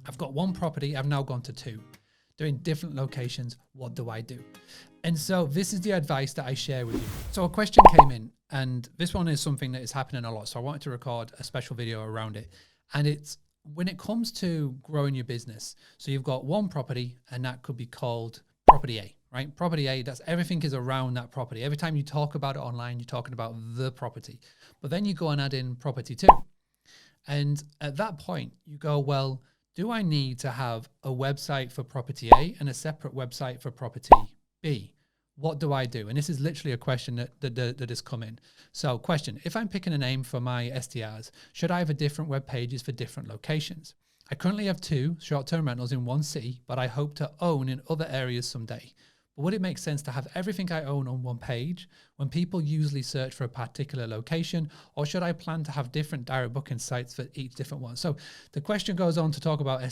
I've got one property, I've now gone to two. They're in different locations. What do I do? And so this is the advice that I share with you. So a question came in, and this one is something that is happening a lot. So I wanted to record a special video around it. And it's when it comes to growing your business. So you've got one property, and that could be called property A, right? Property A, that's everything is around that property. Every time you talk about it online, you're talking about the property. But then you go and add in property 2. And at that point, you go, well, do I need to have a website for property A and a separate website for property B? What do I do? And this is literally a question that has come in. So question, if I'm picking a name for my STRs, should I have a different web pages for different locations? I currently have 2 short-term rentals in one city, but I hope to own in other areas someday. But would it make sense to have everything I own on one page when people usually search for a particular location, or should I plan to have different direct booking sites for each different one? So the question goes on to talk about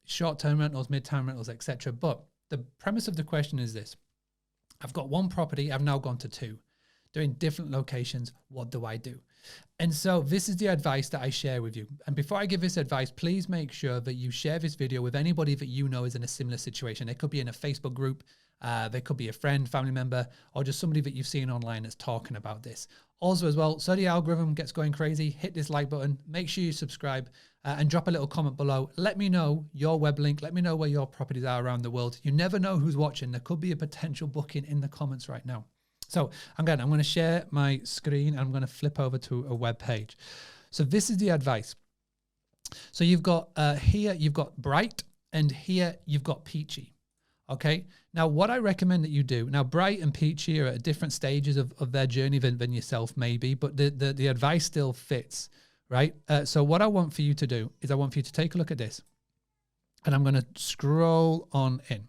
short-term rentals, mid-term rentals, etc. But the premise of the question is this. I've got one property, I've now gone to 2. They're in different locations. What do I do? And so this is the advice that I share with you. And before I give this advice, please make sure that you share this video with anybody that you know is in a similar situation. It could be in a Facebook group, there could be a friend, family member, or just somebody that you've seen online that's talking about this. Also as well, so the algorithm gets going crazy, hit this like button, make sure you subscribe and drop a little comment below. Let me know your web link. Let me know where your properties are around the world. You never know who's watching. There could be a potential booking in the comments right now. So I'm going to share my screen and I'm going to flip over to a web page. So this is the advice. So you've got here, you've got Bright, and here you've got Peachy. Okay. Now, what I recommend that you do now, Bright and Peachy are at different stages of their journey than yourself maybe, but the advice still fits, right? So what I want for you to do is I want for you to take a look at this, and I'm going to scroll on in.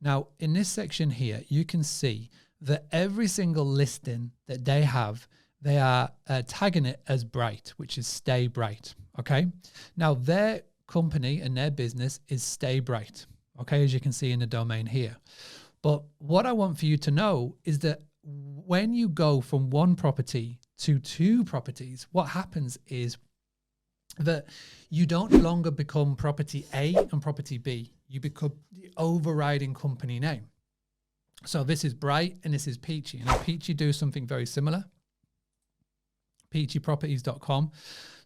Now, in this section here, you can see that every single listing that they have, they are tagging it as Bright, which is Stay Bright. Okay. Now, their company and their business is Stay Bright. Okay, as you can see in the domain here. But what I want for you to know is that when you go from one property to 2 properties, what happens is that you don't longer become property A and property B. You become the overriding company name. So this is Bright and this is Peachy. Now Peachy do something very similar. peachyproperties.com.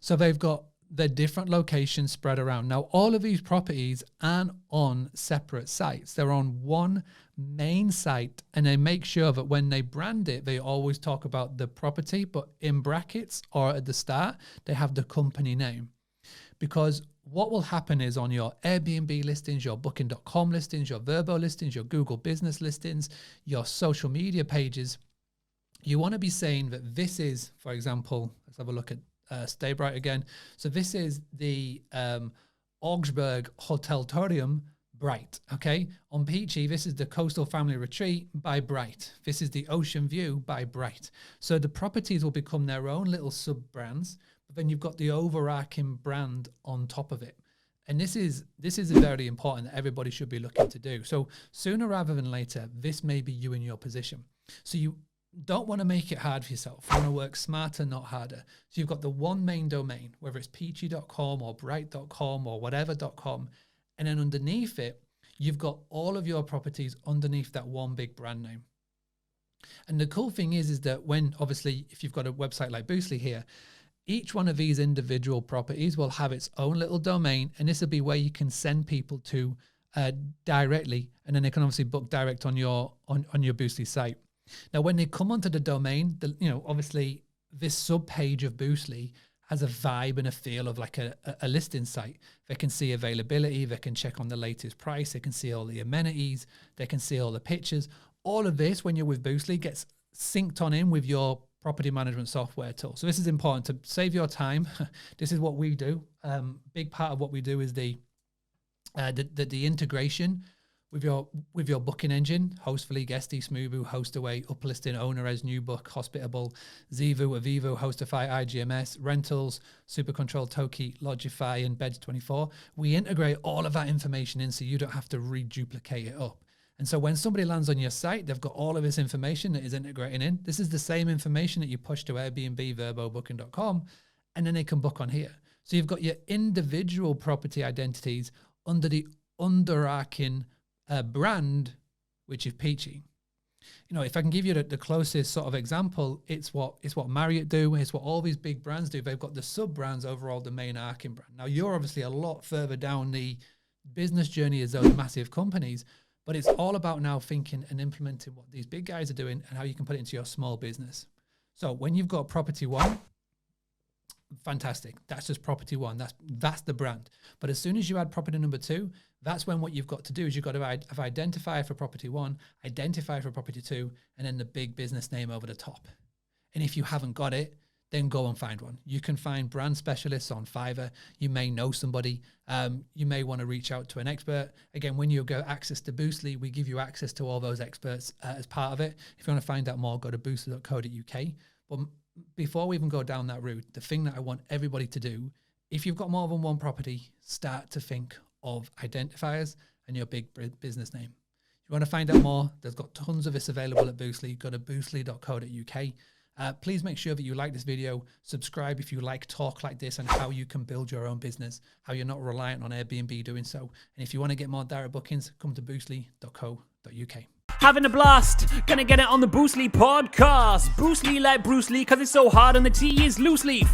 So they've got their different locations spread around. Now, all of these properties aren't on separate sites. They're on one main site, and they make sure that when they brand it, they always talk about the property, but in brackets or at the start, they have the company name. Because what will happen is on your Airbnb listings, your booking.com listings, your Vrbo listings, your Google business listings, your social media pages, you want to be saying that this is, for example, let's have a look at Stay Bright again. So this is the Augsburg Hoteltorium Bright. Okay. On Peachy, this is the Coastal Family Retreat by Bright. This is the Ocean View by Bright. So the properties will become their own little sub-brands, but then you've got the overarching brand on top of it. And this is very important that everybody should be looking to do. So sooner rather than later, this may be you in your position. So you don't want to make it hard for yourself. You want to work smarter, not harder. So you've got the one main domain, whether it's peachy.com or bright.com or whatever.com. And then underneath it, you've got all of your properties underneath that one big brand name. And the cool thing is that when, obviously, if you've got a website like Boostly here, each one of these individual properties will have its own little domain. And this will be where you can send people to directly. And then they can obviously book direct on your Boostly site. Now, when they come onto the domain, obviously this sub page of Boostly has a vibe and a feel of like a listing site. They can see availability, they can check on the latest price, they can see all the amenities, they can see all the pictures. All of this, when you're with Boostly, gets synced on in with your property management software tool. So this is important to save your time. This is what we do. Big part of what we do is the integration with your booking engine, Hostfully, Guesty, Smoobu, Hostaway, Uplisting, Ownerez, Newbook, Hospitable, Zivu, Avivo, Hostify, IGMS, Rentals, Supercontrol, Toki, Lodgify, and Beds24. We integrate all of that information in so you don't have to reduplicate it up. And so when somebody lands on your site, they've got all of this information that is integrating in. This is the same information that you push to Airbnb, Vrbo, Booking.com, and then they can book on here. So you've got your individual property identities under the underarching brand, which is Peachy. You know, if I can give you the closest sort of example, it's what Marriott do. It's what all these big brands do. They've got the sub brands overall, the main arching brand. Now you're obviously a lot further down the business journey as those massive companies, but it's all about now thinking and implementing what these big guys are doing and how you can put it into your small business. So when you've got property one, fantastic. That's just property one. That's the brand. But as soon as you add property number two, that's when what you've got to do is you've got to have identifier for property one, identifier for property two, and then the big business name over the top. And if you haven't got it, then go and find one. You can find brand specialists on Fiverr. You may know somebody. You may want to reach out to an expert. Again, when you go access to Boostly, we give you access to all those experts as part of it. If you want to find out more, go to boostly.co.uk. But before we even go down that route, the thing that I want everybody to do, if you've got more than one property, start to think of identifiers and your big business name. If you want to find out more, there's got tons of this available at Boostly. Go to boostly.co.uk. Please make sure that you like this video, subscribe if you like talk like this and how you can build your own business, how you're not reliant on Airbnb doing so. And if you want to get more direct bookings, come to boostly.co.uk. Having a blast, gonna get it on the Boostly podcast. Boostly like Bruce Lee, cause it's so hard and the T is loose leaf.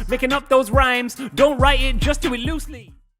Making up those rhymes, don't write it, just do it loosely.